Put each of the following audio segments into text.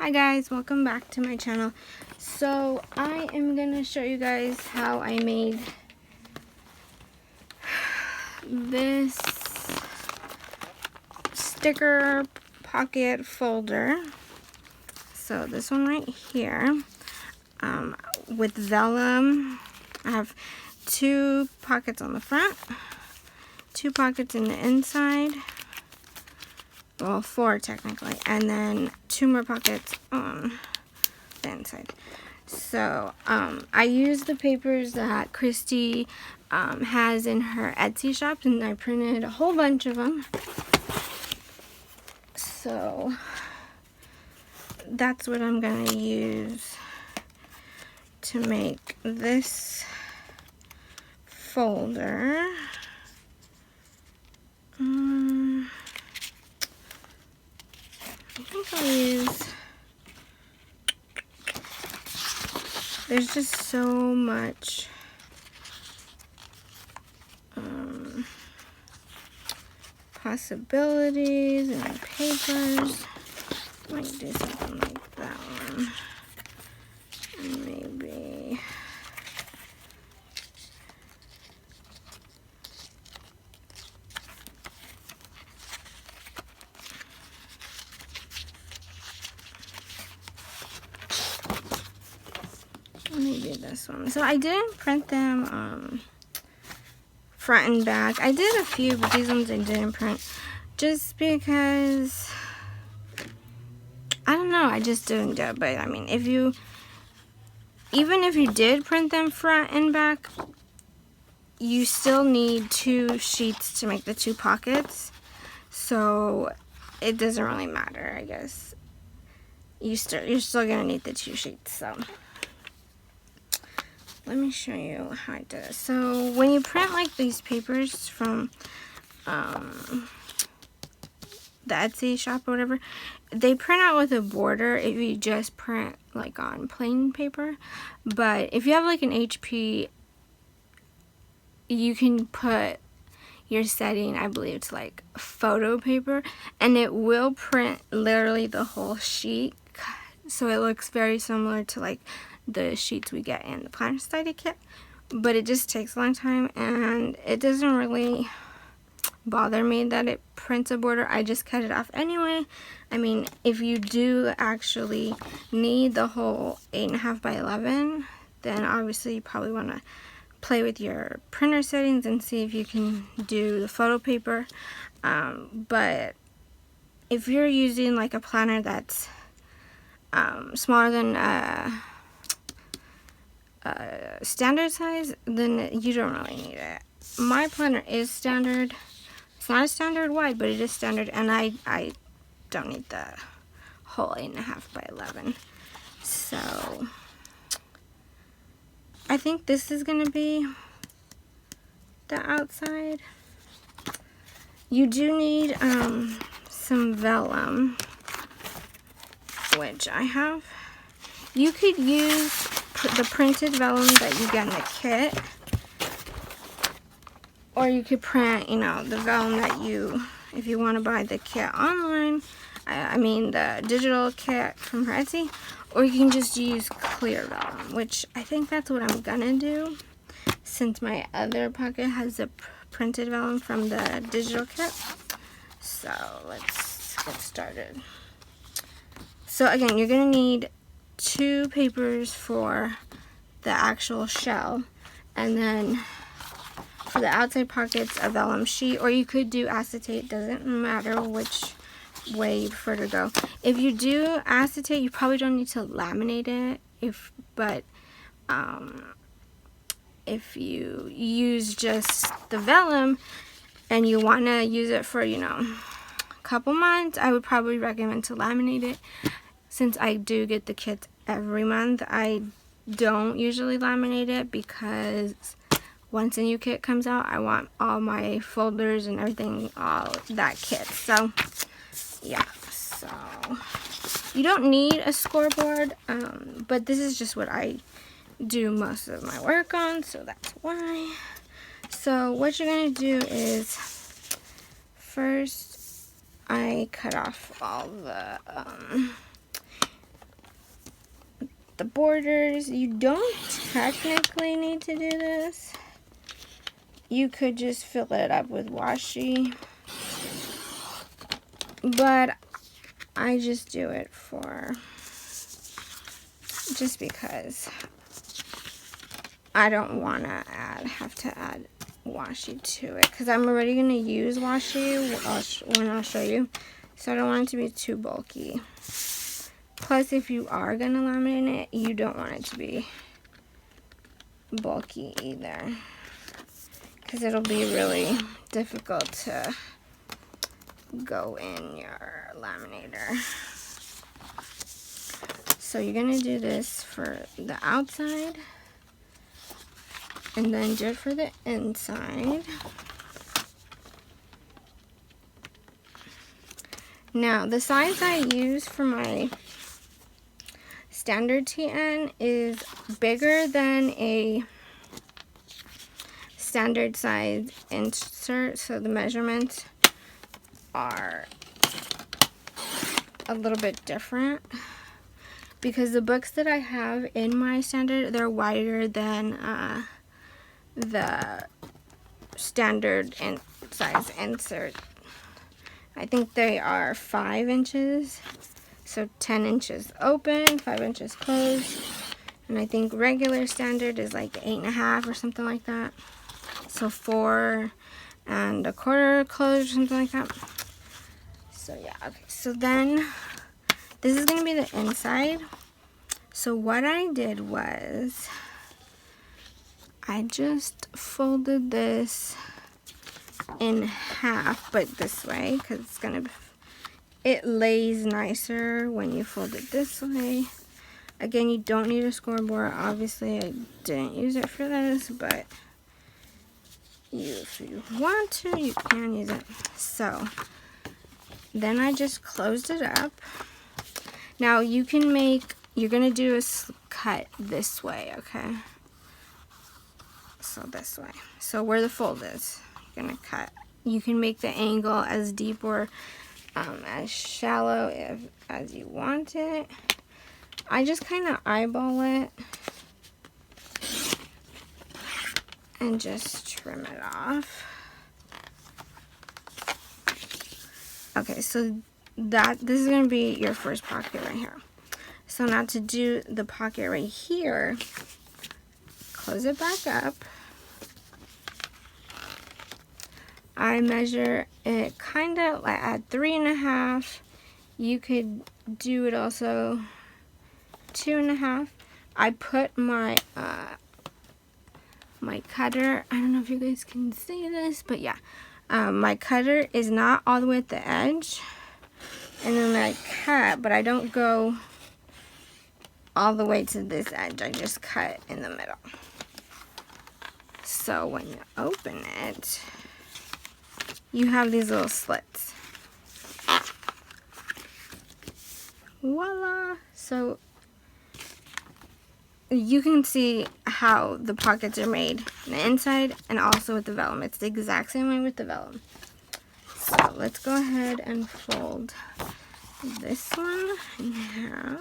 Hi guys, welcome back to my channel. So I am gonna show you guys how I made this sticker pocket folder. So this one right here, with vellum. I have 2 pockets on the front, 2 pockets in the inside. Well, 4 technically, and then 2 more pockets on the inside. So I use the papers that Christy has in her Etsy shop, and I printed a whole bunch of them. So that's what I'm gonna use to make this folder. I think I'll use, there's just so much possibilities and papers. I might do something like that one. Maybe. Maybe this one. So I didn't print them front and back. I did a few, but these ones I didn't print just because I don't know, I just didn't do it. But I mean, even if you did print them front and back, you still need 2 sheets to make the 2 pockets, so it doesn't really matter, I guess. You're still gonna need the 2 sheets. So let me show you how I did it. So when you print like these papers from the Etsy shop or whatever, they print out with a border if you just print like on plain paper. But if you have like an HP, you can put your setting, I believe, to like photo paper, and it will print literally the whole sheet. So it looks very similar to like the sheets we get in the planner study kit, but it just takes a long time, and it doesn't really bother me that it prints a border. I just cut it off anyway. I mean, if you do actually need the whole 8.5 by 11, then obviously you probably want to play with your printer settings and see if you can do the photo paper. But if you're using like a planner that's smaller than standard size, then you don't really need it. My planner is standard. It's not a standard wide, but it is standard, and I don't need the whole 8.5 by 11. So I think this is gonna be the outside. You do need some vellum, which I have. You could use the printed vellum that you get in the kit, or you could print, you know, the vellum that if you want to buy the kit online, I mean the digital kit from her Etsy, or you can just use clear vellum, which I think that's what I'm gonna do, since my other pocket has the printed vellum from the digital kit. So let's get started. So again, you're gonna need 2 papers for the actual shell, and then for the outside pockets, a vellum sheet, or you could do acetate. Doesn't matter which way you prefer to go. If you do acetate, you probably don't need to laminate it. But if you use just the vellum and you want to use it for, you know, a couple months, I would probably recommend to laminate it. Since I do get the kits every month, I don't usually laminate it, because once a new kit comes out, I want all my folders and everything, all that kit. So yeah, so you don't need a scoreboard, but this is just what I do most of my work on, so that's why. So what you're gonna do is, first I cut off all the the borders. You don't technically need to do this. You could just fill it up with washi, but I just do it just because I don't want to have to add washi to it, because I'm already going to use washi when I'll show you, so I don't want it to be too bulky. Plus, if you are going to laminate it, you don't want it to be bulky either, because it'll be really difficult to go in your laminator. So you're going to do this for the outside, and then do it for the inside. Now, the size I use for my standard TN is bigger than a standard size insert, so the measurements are a little bit different, because the books that I have in my standard, they're wider than the standard size insert. I think they are 5 inches, so 10 inches open, 5 inches closed, and I think regular standard is like 8.5 or something like that. So 4 1/4 closed, something like that. So yeah, okay. So then this is gonna be the inside. So what I did was I just folded this in half, but this way, because it lays nicer when you fold it this way. Again, you don't need a scoreboard. Obviously, I didn't use it for this, but if you want to, you can use it. So then I just closed it up. Now you're gonna do a cut this way, okay? So this way. So where the fold is, you're gonna cut. You can make the angle as deep or as shallow as you want it. I just kind of eyeball it and just trim it off. Okay, so this is gonna be your first pocket right here. So now to do the pocket right here, close it back up. I measure it kind of like at 3.5. You could do it also 2.5. I put my my cutter, I don't know if you guys can see this, but yeah, my cutter is not all the way at the edge, and then I cut, but I don't go all the way to this edge. I just cut in the middle. So when you open it, you have these little slits. Voila! So you can see how the pockets are made on the inside and also with the vellum. It's the exact same way with the vellum. So let's go ahead and fold this one in half.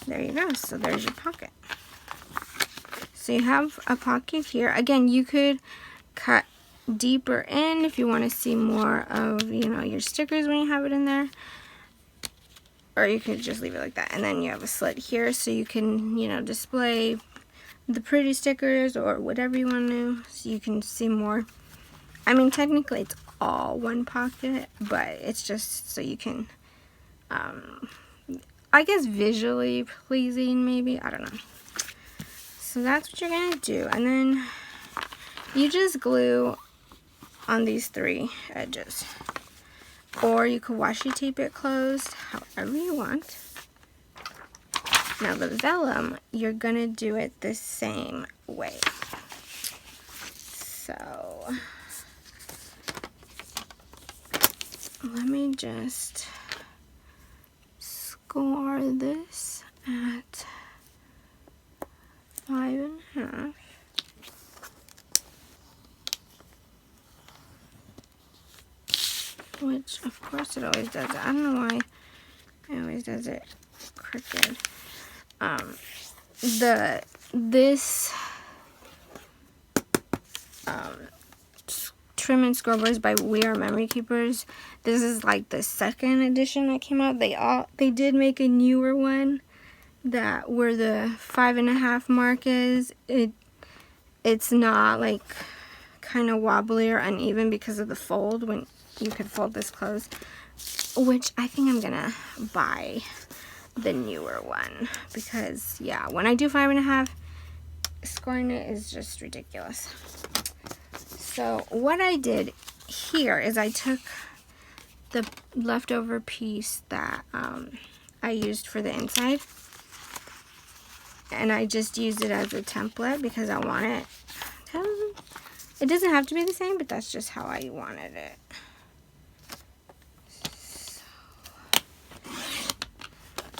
There you go. So there's your pocket. So you have a pocket here. Again, you could cut deeper in if you want to see more of, your stickers when you have it in there. Or you could just leave it like that. And then you have a slit here so you can, display the pretty stickers or whatever you want to, so you can see more. I mean, technically it's all one pocket, but it's just so you can, I guess visually pleasing maybe, I don't know. So that's what you're gonna do, and then you just glue on these 3 edges, or you could washi tape it closed, however you want. Now the vellum, you're gonna do it the same way. So let me just score this at 5.5. which of course it always does it. I don't know why it always does it crooked. This trim and scroll boards by We Are Memory Keepers. This is like the second edition that came out. They did make a newer one that where the 5.5 mark is. It's not like kind of wobbly or uneven because of the fold when you could fold this closed, which I think I'm gonna buy the newer one because yeah, when I do 5.5, scoring it is just ridiculous. So what I did here is I took the leftover piece that I used for the inside, and I just used it as a template because I want it to, it doesn't have to be the same, but that's just how I wanted it.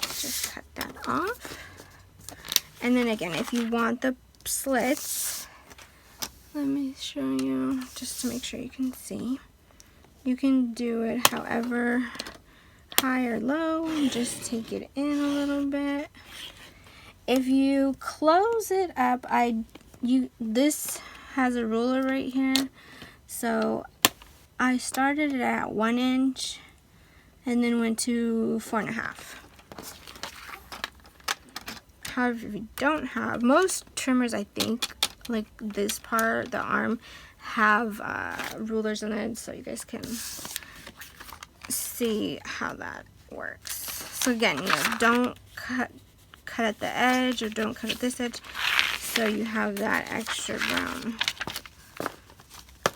So just cut that off. And then again, if you want the slits, let me show you just to make sure you can see. You can do it however high or low and just take it in a little bit. If you close it up, this has a ruler right here, so I started it at 1 inch and then went to 4.5. However, if you don't have, most trimmers, I think, like this part, the arm, have rulers in it, so you guys can see how that works. So again, you know, don't cut at the edge or don't cut at this edge, so you have that extra brown.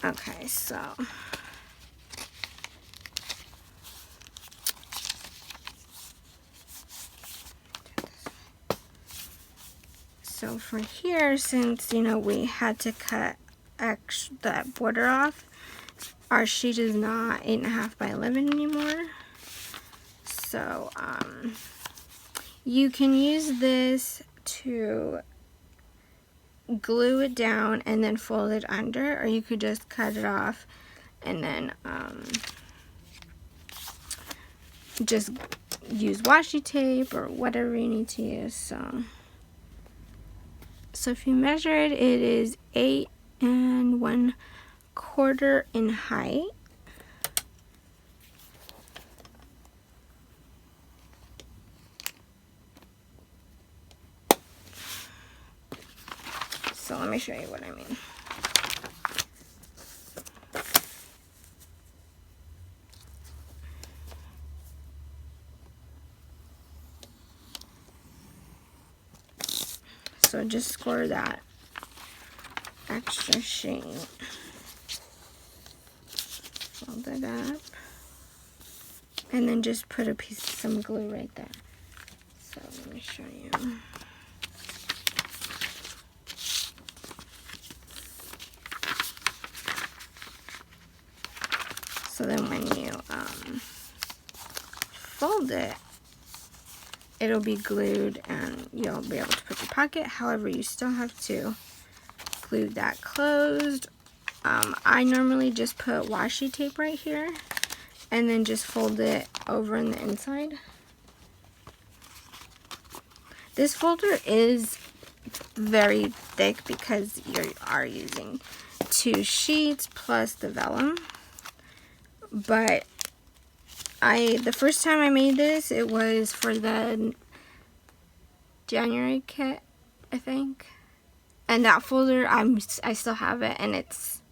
Okay, so for here, since you know we had to cut that border off, our sheet is not 8.5 by 11 anymore. So you can use this to glue it down and then fold it under, or you could just cut it off and then just use washi tape or whatever you need to use. So if you measure it, it is 8 1/4 in height. So let me show you what I mean. So just score that extra sheet, fold it up, and then just put a piece of some glue right there. So let me show you. So then when you fold it, it'll be glued and you'll be able to put your pocket. However, you still have to glue that closed. I normally just put washi tape right here and then just fold it over in the inside. This folder is very thick because you are using 2 sheets plus the vellum. But the first time I made this, it was for the January kit, I think. And that folder, I still have it, and it's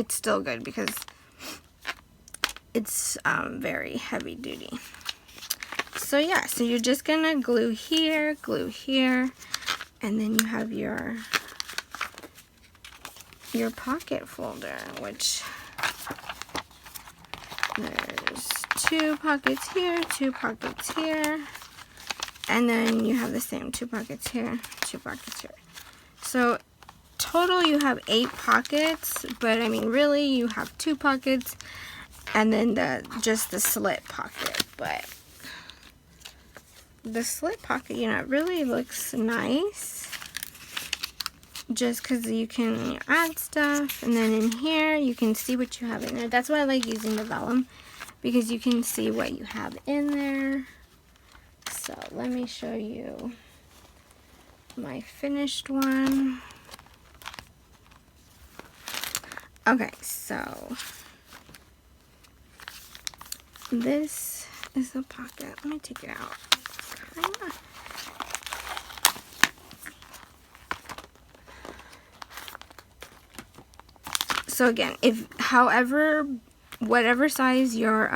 still good because it's very heavy duty. So yeah, so you're just gonna glue here, and then you have your pocket folder, which there's 2 pockets here, 2 pockets here, and then you have the same 2 pockets here, 2 pockets here. So total you have 8 pockets, but I mean really you have 2 pockets and then just the slit pocket. But the slit pocket, you know, it really looks nice just because you can add stuff, and then in here you can see what you have in there. That's why I like using the vellum, because you can see what you have in there. So let me show you my finished one. Okay, so this is the pocket. Let me take it out. Kinda. So again, whatever size your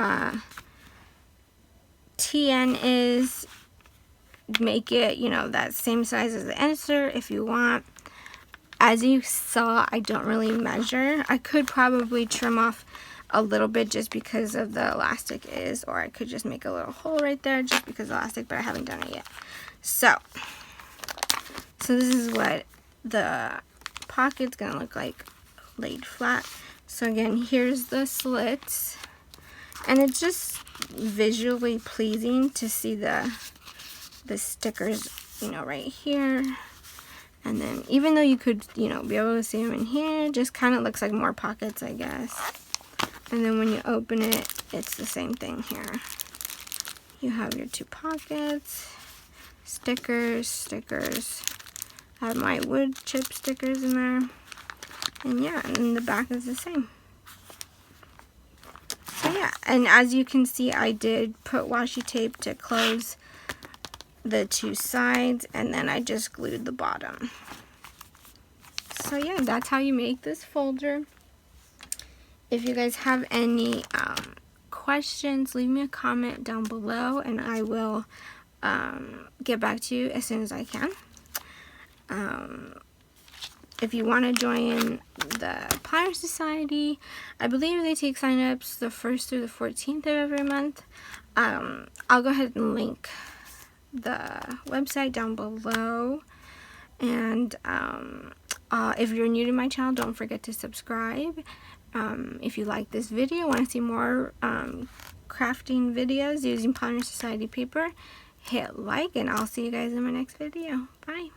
TN is, make it, you know, that same size as the insert if you want. As you saw, I don't really measure. I could probably trim off a little bit just because of the elastic is, or I could just make a little hole right there just because of the elastic, but I haven't done it yet. So this is what the pocket's gonna look like laid flat. So again, here's the slits, and it's just visually pleasing to see the stickers, you know, right here. And then even though you could, you know, be able to see them in here, just kind of looks like more pockets, I guess. And then when you open it, it's the same thing here. You have your two pockets, stickers. I have my wood chip stickers in there. And yeah, and the back is the same. So yeah, and as you can see, I did put washi tape to close the two sides, and then I just glued the bottom. So yeah, that's how you make this folder. If you guys have any questions, leave me a comment down below, and I will get back to you as soon as I can. If you want to join the Planner Society, I believe they take sign-ups the 1st through the 14th of every month. I'll go ahead and link the website down below. And if you're new to my channel, don't forget to subscribe. If you like this video, want to see more crafting videos using Planner Society paper, hit like, and I'll see you guys in my next video. Bye.